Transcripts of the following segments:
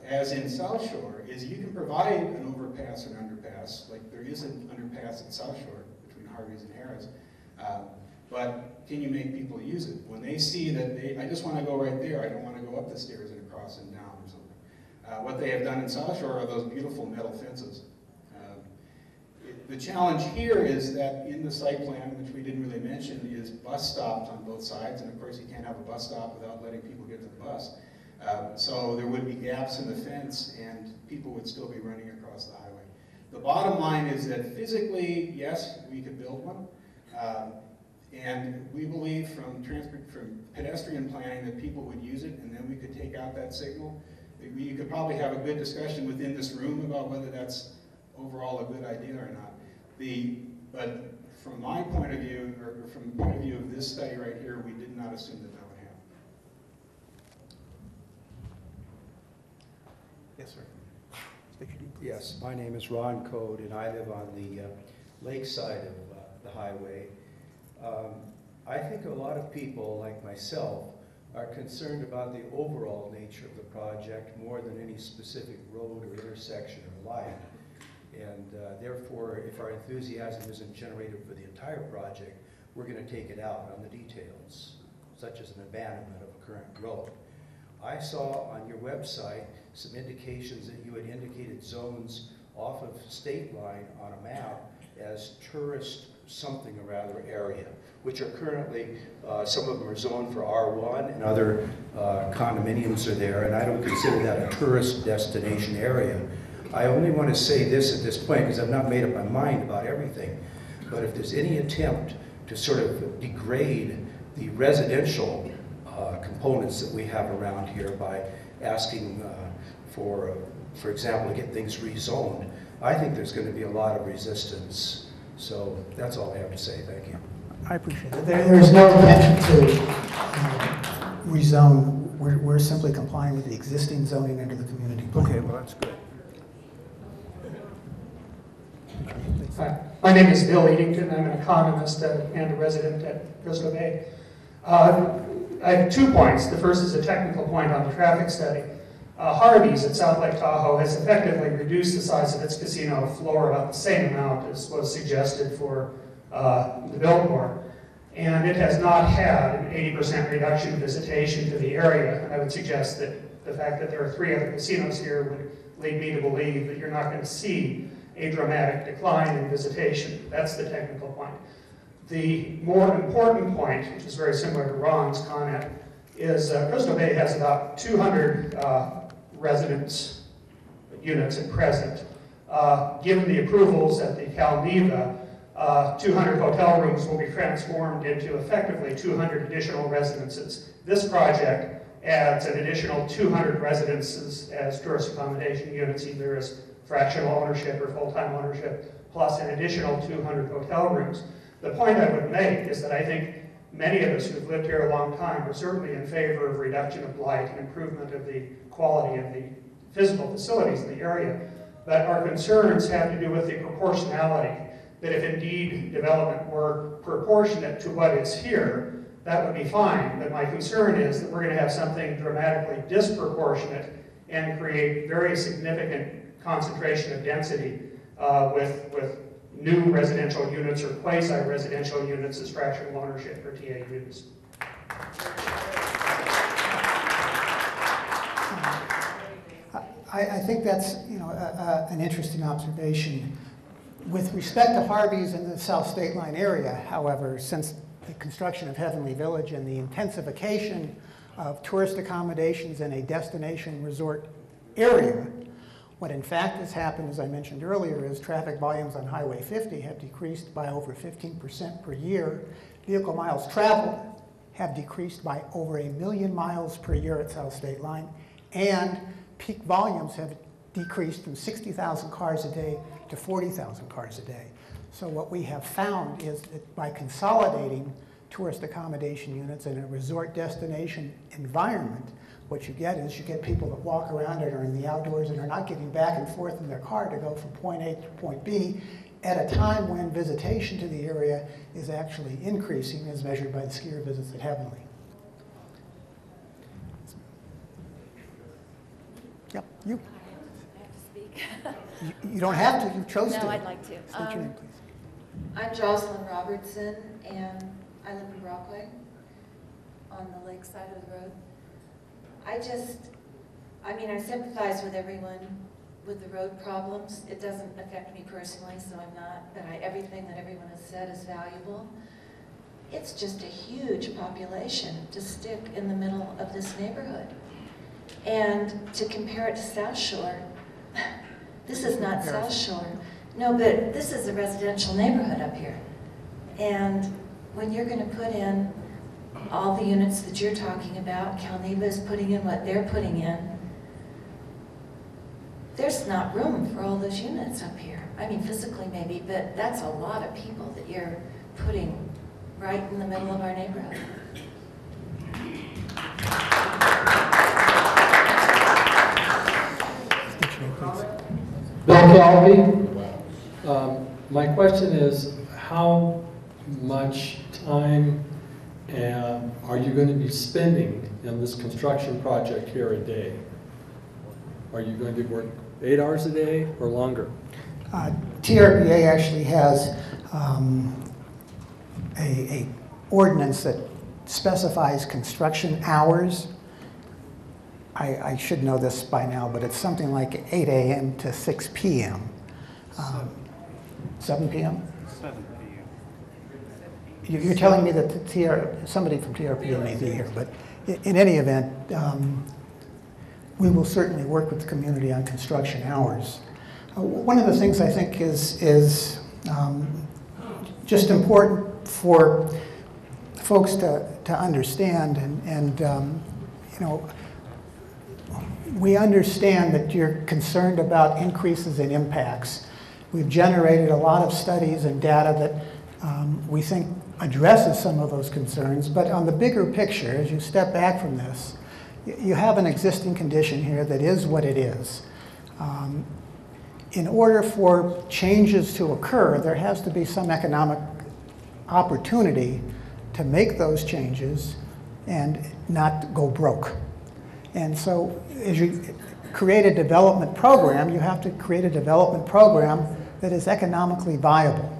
as in South Shore, is you can provide an overpass and underpass, like there is an underpass at South Shore between Harvey's and Harris, but can you make people use it? When they see that I just want to go right there, I don't want to go up the stairs and across and down or something. What they have done in South Shore are those beautiful metal fences. The challenge here is that in the site plan, which we didn't really mention, is bus stops on both sides, and of course you can't have a bus stop without letting people get to the bus. So there would be gaps in the fence, and people would still be running across the highway. The bottom line is that physically, yes, we could build one, and we believe from pedestrian planning that people would use it, and then we could take out that signal. You could probably have a good discussion within this room about whether that's overall a good idea or not. But from my point of view, or from the point of view of this study right here, we did not assume that that would happen. Yes, sir. Yes, my name is Ron Code, and I live on the lake side of the highway. I think a lot of people, like myself, are concerned about the overall nature of the project more than any specific road or intersection or light. And therefore, if our enthusiasm isn't generated for the entire project, we're going to take it out on the details, such as an abandonment of a current road. I saw on your website some indications that you had indicated zones off of state line on a map as tourist something or rather area, which are currently, some of them are zoned for R1 and other condominiums are there, and I don't consider that a tourist destination area. I only want to say this at this point because I've not made up my mind about everything, but if there's any attempt to sort of degrade the residential components that we have around here by asking for example, to get things rezoned, I think there's going to be a lot of resistance. So that's all I have to say. Thank you. I appreciate it. There's no intention to rezone. We're simply complying with the existing zoning under the community plan. Okay, well that's good. Hi, my name is Bill Eadington. I'm an economist and a resident at Bristol Bay. I have 2 points. The first is a technical point on the traffic study. Harvey's at South Lake Tahoe has effectively reduced the size of its casino floor about the same amount as was suggested for the Biltmore. And it has not had an 80% reduction in visitation to the area. And I would suggest that the fact that there are 3 other casinos here would lead me to believe that you're not going to see a dramatic decline in visitation. That's the technical point. The more important point, which is very similar to Ron's comment, is Bristol Bay has about 200 residence units at present. Given the approvals at the CalNEVA, 200 hotel rooms will be transformed into effectively 200 additional residences. This project adds an additional 200 residences as tourist accommodation units, either as fractional ownership or full-time ownership, plus an additional 200 hotel rooms. The point I would make is that I think many of us who've lived here a long time are certainly in favor of reduction of blight and improvement of the quality of the physical facilities in the area. But our concerns have to do with the proportionality, that if indeed development were proportionate to what is here, that would be fine. But my concern is that we're going to have something dramatically disproportionate and create very significant concentration of density with new residential units or quasi-residential units as fractional ownership or TAUs. I think that's an interesting observation. With respect to Harvey's and the South State Line area, however, since the construction of Heavenly Village and the intensification of tourist accommodations in a destination resort area, what in fact has happened, as I mentioned earlier, is traffic volumes on Highway 50 have decreased by over 15% per year. Vehicle miles traveled have decreased by over 1 million miles per year at South State Line, and peak volumes have decreased from 60,000 cars a day to 40,000 cars a day. So what we have found is that by consolidating tourist accommodation units in a resort destination environment, what you get is you get people that walk around and are in the outdoors and are not getting back and forth in their car to go from point A to point B at a time when visitation to the area is actually increasing as measured by the skier visits at Heavenly. Yep, you. I have to speak. You don't have to, you chose to. No, I'd like to. State your name, please. I'm Jocelyn Robertson, and I live in Brockway, on the lake side of the road. I sympathize with everyone with the road problems. It doesn't affect me personally, so I'm not, but everything that everyone has said is valuable. It's just a huge population to stick in the middle of this neighborhood. And to compare it to South Shore, this is not South Shore. No, but this is a residential neighborhood up here. And when you're going to put in all the units that you're talking about, Calneva is putting in what they're putting in, there's not room for all those units up here. I mean, physically maybe, but that's a lot of people that you're putting right in the middle of our neighborhood. State your name, please. Bill Calvi. My question is, how much time are you going to be spending in this construction project here a day? Are you going to work 8 hours a day or longer? TRPA actually has a ordinance that specifies construction hours. I should know this by now, but it's something like 8 a.m. to 6 p.m. 7 p.m.? 7 p.m. You're telling me that somebody from TRPA may be here, but in any event, we will certainly work with the community on construction hours. One of the things I think is just important for folks to understand, and you know, we understand that you're concerned about increases in impacts. We've generated a lot of studies and data that we think addresses some of those concerns, but on the bigger picture, as you step back from this, you have an existing condition here that is what it is. In order for changes to occur, there has to be some economic opportunity to make those changes and not go broke. And so as you create a development program, you have to create a development program that is economically viable.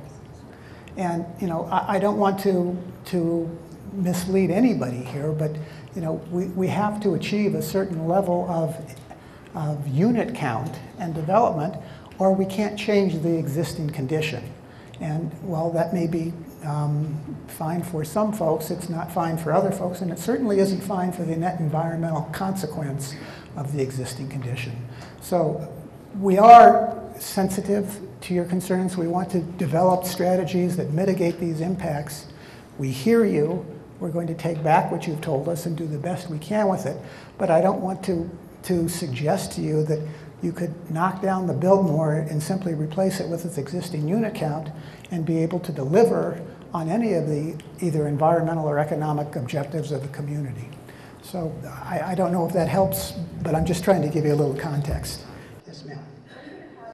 And you know, I don't want to mislead anybody here, but you know, we have to achieve a certain level of unit count and development, or we can't change the existing condition. And while that may be fine for some folks, it's not fine for other folks, and it certainly isn't fine for the net environmental consequence of the existing condition. So we are sensitive to your concerns. We want to develop strategies that mitigate these impacts. We hear you. We're going to take back what you've told us and do the best we can with it. But I don't want to suggest to you that you could knock down the Biltmore and simply replace it with its existing unit count and be able to deliver on any of the either environmental or economic objectives of the community. So I don't know if that helps, but I'm just trying to give you a little context. Yes, ma'am.